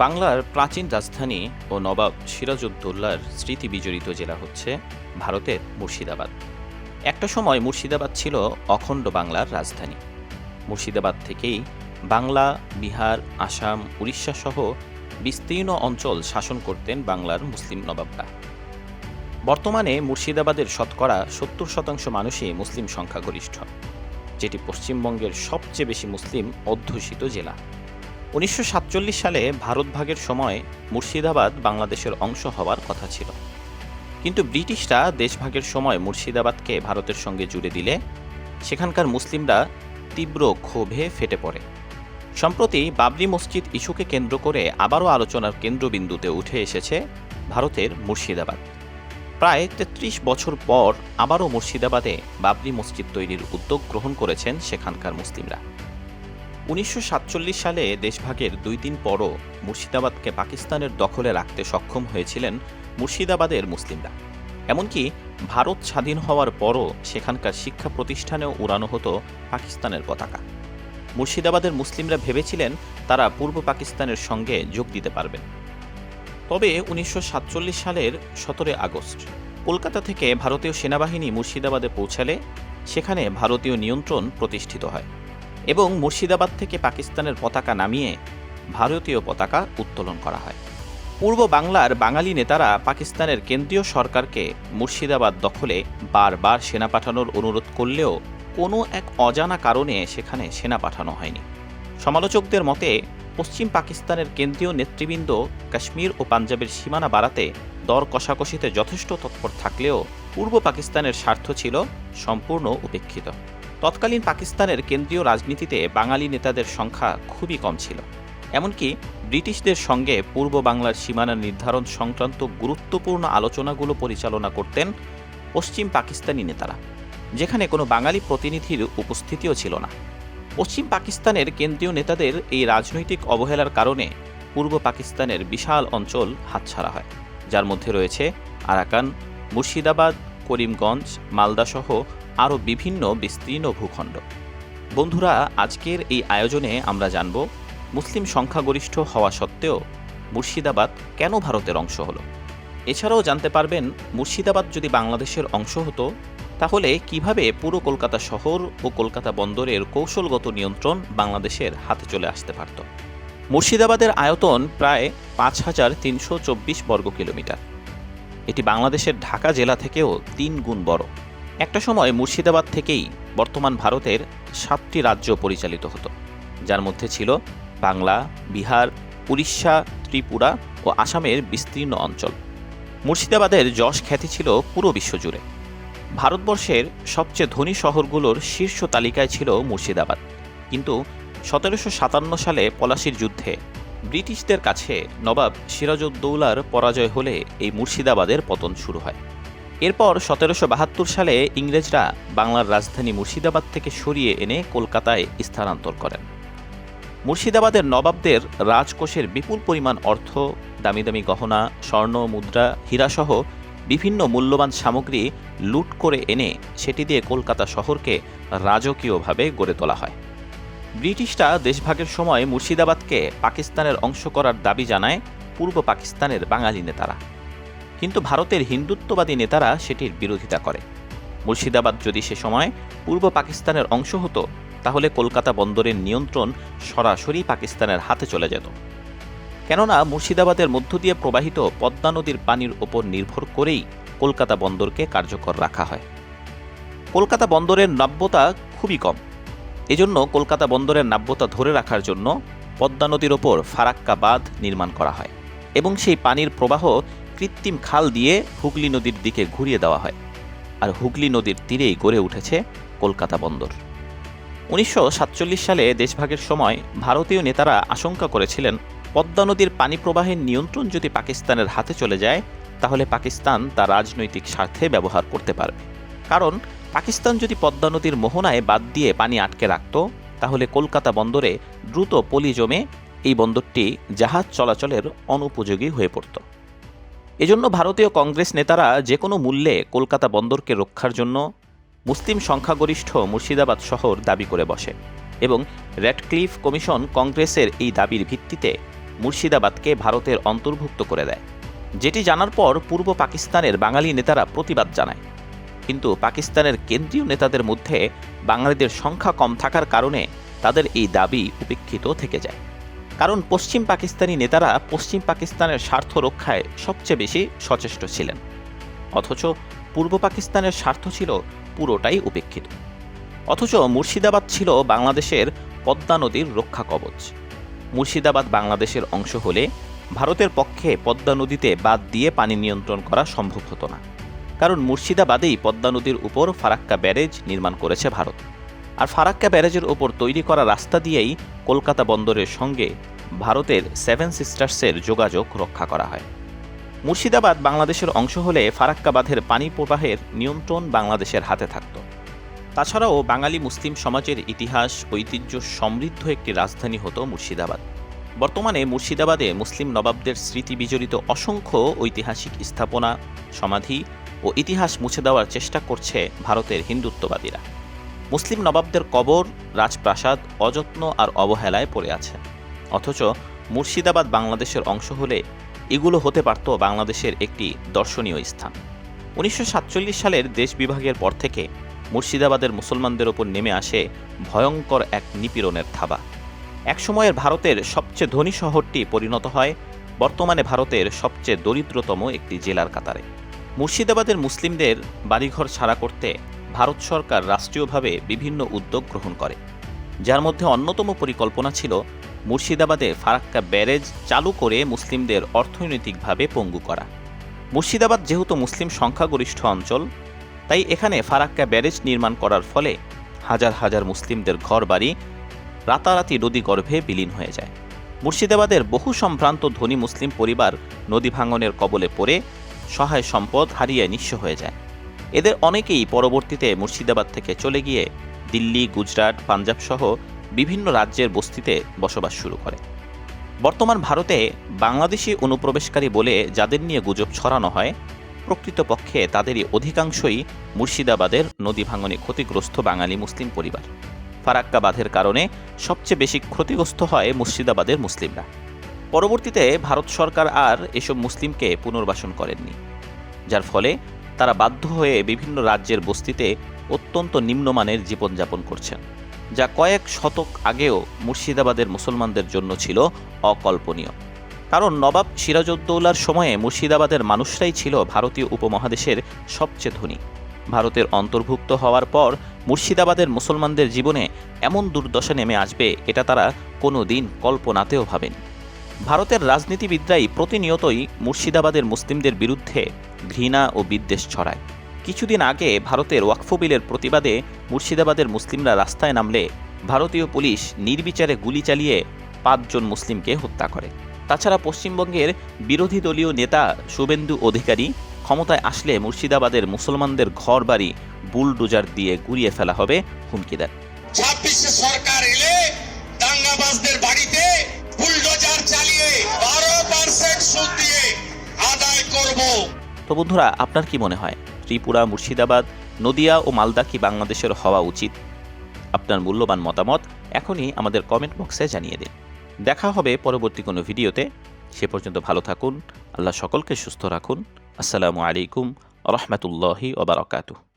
বাংলার প্রাচীন রাজধানী ও নবাব সিরাজউদ্দৌলার স্মৃতি বিজড়িত জেলা হচ্ছে ভারতের মুর্শিদাবাদ। একটা সময় মুর্শিদাবাদ ছিল অখণ্ড বাংলার রাজধানী। মুর্শিদাবাদ থেকেই বাংলা, বিহার, আসাম, উড়িষ্যা সহ বিস্তীর্ণ অঞ্চল শাসন করতেন বাংলার মুসলিম নবাবরা। বর্তমানে মুর্শিদাবাদের শতকরা 70% মানুষই মুসলিম সংখ্যাগরিষ্ঠ, যেটি পশ্চিমবঙ্গের সবচেয়ে বেশি মুসলিম অধ্যুষিত জেলা। 1947 সালে ভারত ভাগের সময় মুর্শিদাবাদ বাংলাদেশের অংশ হওয়ার কথা ছিল, কিন্তু ব্রিটিশরা দেশভাগের সময় মুর্শিদাবাদকে ভারতের সঙ্গে জুড়ে দিলে সেখানকার মুসলিমরা তীব্র ক্ষোভে ফেটে পড়ে। সম্প্রতি বাবরি মসজিদ ইস্যুকে কেন্দ্র করে আবারও আলোচনার কেন্দ্রবিন্দুতে উঠে এসেছে ভারতের মুর্শিদাবাদ। প্রায় 33 বছর পর আবারও মুর্শিদাবাদে বাবরি মসজিদ তৈরির উদ্যোগ গ্রহণ করেছেন সেখানকার মুসলিমরা। 1947 সালে দেশভাগের 2 দিন পরও মুর্শিদাবাদকে পাকিস্তানের দখলে রাখতে সক্ষম হয়েছিলেন মুর্শিদাবাদের মুসলিমরা। এমনকি ভারত স্বাধীন হওয়ার পরও সেখানকার শিক্ষা প্রতিষ্ঠানেও উড়ানো হতো পাকিস্তানের পতাকা। মুর্শিদাবাদের মুসলিমরা ভেবেছিলেন তারা পূর্ব পাকিস্তানের সঙ্গে যোগ দিতে পারবেন। তবে 1947 সালের 17 আগস্ট কলকাতা থেকে ভারতীয় সেনাবাহিনী মুর্শিদাবাদে পৌঁছালে সেখানে ভারতীয় নিয়ন্ত্রণ প্রতিষ্ঠিত হয় এবং মুর্শিদাবাদ থেকে পাকিস্তানের পতাকা নামিয়ে ভারতীয় পতাকা উত্তোলন করা হয়। পূর্ব বাংলার বাঙালি নেতারা পাকিস্তানের কেন্দ্রীয় সরকারকে মুর্শিদাবাদ দখলে বারবার সেনা পাঠানোর অনুরোধ করলেও কোনো এক অজানা কারণে সেখানে সেনা পাঠানো হয়নি। সমালোচকদের মতে পশ্চিম পাকিস্তানের কেন্দ্রীয় নেতৃবৃন্দ কাশ্মীর ও পাঞ্জাবের সীমানা বাড়াতে দর কষাকষিতে যথেষ্ট তৎপর থাকলেও পূর্ব পাকিস্তানের স্বার্থ ছিল সম্পূর্ণ উপেক্ষিত। তৎকালীন পাকিস্তানের কেন্দ্রীয় রাজনীতিতে বাঙালি নেতাদের সংখ্যা খুবই কম ছিল। এমনকি ব্রিটিশদের সঙ্গে পূর্ব বাংলার সীমানা নির্ধারণ সংক্রান্ত গুরুত্বপূর্ণ আলোচনাগুলো পরিচালনা করতেন পশ্চিম পাকিস্তানি নেতারা, যেখানে কোনো বাঙালি প্রতিনিধির উপস্থিতিও ছিল না। পশ্চিম পাকিস্তানের কেন্দ্রীয় নেতাদের এই রাজনৈতিক অবহেলার কারণে পূর্ব পাকিস্তানের বিশাল অঞ্চল হাতছাড়া হয়, যার মধ্যে রয়েছে আরাকান, মুর্শিদাবাদ, করিমগঞ্জ, মালদাসহ আরও বিভিন্ন বিস্তীর্ণ ভূখণ্ড। বন্ধুরা, আজকের এই আয়োজনে আমরা জানব মুসলিম সংখ্যাগরিষ্ঠ হওয়া সত্ত্বেও মুর্শিদাবাদ কেন ভারতের অংশ হলো। এছাড়াও জানতে পারবেন মুর্শিদাবাদ যদি বাংলাদেশের অংশ হতো তাহলে কিভাবে পুরো কলকাতা শহর ও কলকাতা বন্দরের কৌশলগত নিয়ন্ত্রণ বাংলাদেশের হাতে চলে আসতে পারত। মুর্শিদাবাদের আয়তন প্রায় 5324 বর্গ কিলোমিটার। এটি বাংলাদেশের ঢাকা জেলা থেকেও 3 গুণ বড়। একটা সময় মুর্শিদাবাদ থেকেই বর্তমান ভারতের 7টি রাজ্য পরিচালিত হতো, যার মধ্যে ছিল বাংলা, বিহার, উড়িষ্যা, ত্রিপুরা ও আসামের বিস্তীর্ণ অঞ্চল। মুর্শিদাবাদের যশ খ্যাতি ছিল পুরো বিশ্বজুড়ে। ভারতবর্ষের সবচেয়ে ধনী শহরগুলোর শীর্ষ তালিকায় ছিল মুর্শিদাবাদ, কিন্তু 1757 সালে পলাশির যুদ্ধে ব্রিটিশদের কাছে নবাব সিরাজউদ্দৌলার পরাজয় হলে এই মুর্শিদাবাদের পতন শুরু হয়। এরপর 1772 সালে ইংরেজরা বাংলার রাজধানী মুর্শিদাবাদ থেকে সরিয়ে এনে কলকাতায় স্থানান্তর করেন। মুর্শিদাবাদের নবাবদের রাজকোষের বিপুল পরিমাণ অর্থ, দামি দামি গহনা, স্বর্ণ, মুদ্রা, হীরাসহ বিভিন্ন মূল্যবান সামগ্রী লুট করে এনে সেটি দিয়ে কলকাতা শহরকে রাজকীয়ভাবে গড়ে তোলা হয়। ব্রিটিশরা দেশভাগের সময় মুর্শিদাবাদকে পাকিস্তানের অংশ করার দাবি জানায় পূর্ব পাকিস্তানের বাঙালি নেতারা, কিন্তু ভারতের হিন্দুত্ববাদী নেতারা সেটির বিরোধিতা করে। মুর্শিদাবাদ যদি সে সময় পূর্ব পাকিস্তানের অংশ হতো তাহলে কলকাতা বন্দরের নিয়ন্ত্রণ সরাসরি পাকিস্তানের হাতে চলে যেত, কেননা মুর্শিদাবাদের মধ্য দিয়ে প্রবাহিত পদ্মা নদীর পানির ওপর নির্ভর করেই কলকাতা বন্দরকে কার্যকর রাখা হয়। কলকাতা বন্দরের নাব্যতা খুবই কম, এজন্য কলকাতা বন্দরের নাব্যতা ধরে রাখার জন্য পদ্মা নদীর ওপর ফারাক্কা বাঁধ নির্মাণ করা হয় এবং সেই পানির প্রবাহ কৃত্রিম খাল দিয়ে হুগলি নদীর দিকে ঘুরিয়ে দেওয়া হয়, আর হুগলি নদীর তীরেই গড়ে উঠেছে কলকাতা বন্দর। 1947 সালে দেশভাগের সময় ভারতীয় নেতারা আশঙ্কা করেছিলেন পদ্মা নদীর পানি প্রবাহের নিয়ন্ত্রণ যদি পাকিস্তানের হাতে চলে যায় তাহলে পাকিস্তান তার রাজনৈতিক স্বার্থে ব্যবহার করতে পারবে। কারণ পাকিস্তান যদি পদ্মা নদীর মোহনায় বাঁধ দিয়ে পানি আটকে রাখত তাহলে কলকাতা বন্দরে দ্রুত পলি জমে এই বন্দরটি জাহাজ চলাচলের অনুপযোগী হয়ে পড়ত। এজন্য ভারতীয় কংগ্রেস নেতারা যে কোনো মূল্যে কলকাতা বন্দরকে রক্ষার জন্য মুসলিম সংখ্যাগরিষ্ঠ মুর্শিদাবাদ শহর দাবি করে বসে এবং র্যাডক্লিফ কমিশন কংগ্রেসের এই দাবির ভিত্তিতে মুর্শিদাবাদকে ভারতের অন্তর্ভুক্ত করে দেয়, যেটি জানার পর পূর্ব পাকিস্তানের বাঙালি নেতারা প্রতিবাদ জানায়। কিন্তু পাকিস্তানের কেন্দ্রীয় নেতাদের মধ্যে বাঙালিদের সংখ্যা কম থাকার কারণে তাদের এই দাবি উপেক্ষিত থেকে যায়। কারণ পশ্চিম পাকিস্তানি নেতারা পশ্চিম পাকিস্তানের স্বার্থ রক্ষায় সবচেয়ে বেশি সচেষ্ট ছিলেন, অথচ পূর্ব পাকিস্তানের স্বার্থ ছিল পুরোটাই উপেক্ষিত। অথচ মুর্শিদাবাদ ছিল বাংলাদেশের পদ্মা নদীর রক্ষা কবচ। মুর্শিদাবাদ বাংলাদেশের অংশ হলে ভারতের পক্ষে পদ্মা নদীতে বাঁধ দিয়ে পানি নিয়ন্ত্রণ করা সম্ভব হতো না, কারণ মুর্শিদাবাদেই পদ্মা নদীর উপর ফারাক্কা ব্যারেজ নির্মাণ করেছে ভারত। আর ফারাক্কা ব্যারেজের উপর তৈরি করা রাস্তা দিয়েই কলকাতা বন্দরের সঙ্গে ভারতের সেভেন সিস্টার্সের যোগাযোগ রক্ষা করা হয়। মুর্শিদাবাদ বাংলাদেশের অংশ হলে ফারাক্কা বাঁধের পানি প্রবাহের নিয়ন্ত্রণ বাংলাদেশের হাতে থাকত। তাছাড়াও বাঙালি মুসলিম সমাজের ইতিহাস ঐতিহ্য সমৃদ্ধ একটি রাজধানী হতো মুর্শিদাবাদ। বর্তমানে মুর্শিদাবাদে মুসলিম নবাবদের স্মৃতি বিজড়িত অসংখ্য ঐতিহাসিক স্থাপনা, সমাধি ও ইতিহাস মুছে দেওয়ার চেষ্টা করছে ভারতের হিন্দুত্ববাদীরা। মুসলিম নবাবদের কবর, রাজপ্রাসাদ অযত্ন আর অবহেলায় পড়ে আছে। অথচ মুর্শিদাবাদ বাংলাদেশের অংশ হলে এগুলো হতে পারত বাংলাদেশের একটি দর্শনীয় স্থান। 1947 সালের দেশ বিভাগের পর থেকে মুর্শিদাবাদের মুসলমানদের ওপর নেমে আসে ভয়ঙ্কর এক নিপীড়নের থাবা। একসময়ের ভারতের সবচেয়ে ধনী শহরটি পরিণত হয় বর্তমানে ভারতের সবচেয়ে দরিদ্রতম একটি জেলার কাতারে। মুর্শিদাবাদের মুসলিমদের বাড়িঘর ছাড়া করতে ভারত সরকার রাষ্ট্রীয়ভাবে বিভিন্ন উদ্যোগ গ্রহণ করে, যার মধ্যে অন্যতম পরিকল্পনা ছিল মুর্শিদাবাদে ফারাক্কা ব্যারেজ চালু করে মুসলিমদের অর্থনৈতিকভাবে পঙ্গু করা। মুর্শিদাবাদ যেহেতু মুসলিম সংখ্যাগরিষ্ঠ অঞ্চল, তাই এখানে ফারাক্কা ব্যারেজ নির্মাণ করার ফলে হাজার হাজার মুসলিমদের ঘরবাড়ি রাতারাতি নদী গর্ভে বিলীন হয়ে যায়। মুর্শিদাবাদের বহু সম্ভ্রান্ত ধনী মুসলিম পরিবার নদী ভাঙনের কবলে পড়ে সহায় সম্পদ হারিয়ে নিঃস্ব হয়ে যায়। এদের অনেকেই পরবর্তীতে মুর্শিদাবাদ থেকে চলে গিয়ে দিল্লি, গুজরাট, পাঞ্জাব সহ বিভিন্ন রাজ্যের বস্তিতে বসবাস শুরু করে। বর্তমান ভারতে বাংলাদেশি অনুপ্রবেশকারী বলে যাদের নিয়ে গুজব ছড়ানো হয়, প্রকৃতপক্ষে তাদেরই অধিকাংশই মুর্শিদাবাদের নদী ভাঙনে ক্ষতিগ্রস্ত বাঙালি মুসলিম পরিবার। ফারাক্কা বাঁধের কারণে সবচেয়ে বেশি ক্ষতিগ্রস্ত হয় মুর্শিদাবাদের মুসলিমরা। পরবর্তীতে ভারত সরকার আর এসব মুসলিমকে পুনর্বাসন করেননি, যার ফলে তারা বাধ্য হয়ে বিভিন্ন রাজ্যের বস্তিতে অত্যন্ত নিম্নমানের জীবনযাপন করছেন, যা কয়েক শতক আগেও মুর্শিদাবাদের মুসলমানদের জন্য ছিল অকল্পনীয়। কারণ নবাব সিরাজউদ্দৌলার সময়ে মুর্শিদাবাদের মানুষরাই ছিল ভারতীয় উপমহাদেশের সবচেয়ে ধনী। ভারতের অন্তর্ভুক্ত হওয়ার পর মুর্শিদাবাদের মুসলমানদের জীবনে এমন দুর্দশা নেমে আসবে এটা তারা কোনো দিন কল্পনাতেও ভাবেনি। ভারতের রাজনীতিবিদরাই প্রতিনিয়তই মুর্শিদাবাদের মুসলিমদের বিরুদ্ধে ঘৃণা ও বিদ্বেষ ছড়ায়। কিছুদিন আগে ভারতের ওয়াকফ বিলের প্রতিবাদে মুর্শিদাবাদের মুসলিমরা রাস্তায় নামলে ভারতীয় পুলিশ নির্বিচারে গুলি চালিয়ে 5 জন মুসলিমকে হত্যা করে। তাছাড়া পশ্চিমবঙ্গের বিরোধী দলীয় নেতা শুভেন্দু অধিকারী ক্ষমতায় আসলে মুর্শিদাবাদের মুসলমানদের ঘর বাড়ি বুলডোজার দিয়ে গুড়িয়ে ফেলা হবে হুমকি দেন। 26 সরকার এলে দাঙ্গাবাজদের বাড়িতে বুলডোজার চালিয়ে 12% সুদ দিয়ে আদায় করব। তো বন্ধুরা, আপনার কি মনে হয় ত্রিপুরা, মুর্শিদাবাদ, নদিয়া ও মালদা কি বাংলাদেশের হওয়া উচিত? আপনার মূল্যবান মতামত এখনই আমাদের কমেন্ট বক্সে জানিয়ে দিন। দেখা হবে পরবর্তী কোনো ভিডিওতে। সে পর্যন্ত ভালো থাকুন। আল্লাহ সকলকে সুস্থ রাখুন। আসসালামু আলাইকুম ওয়া রাহমাতুল্লাহি ওয়া বারাকাতুহু।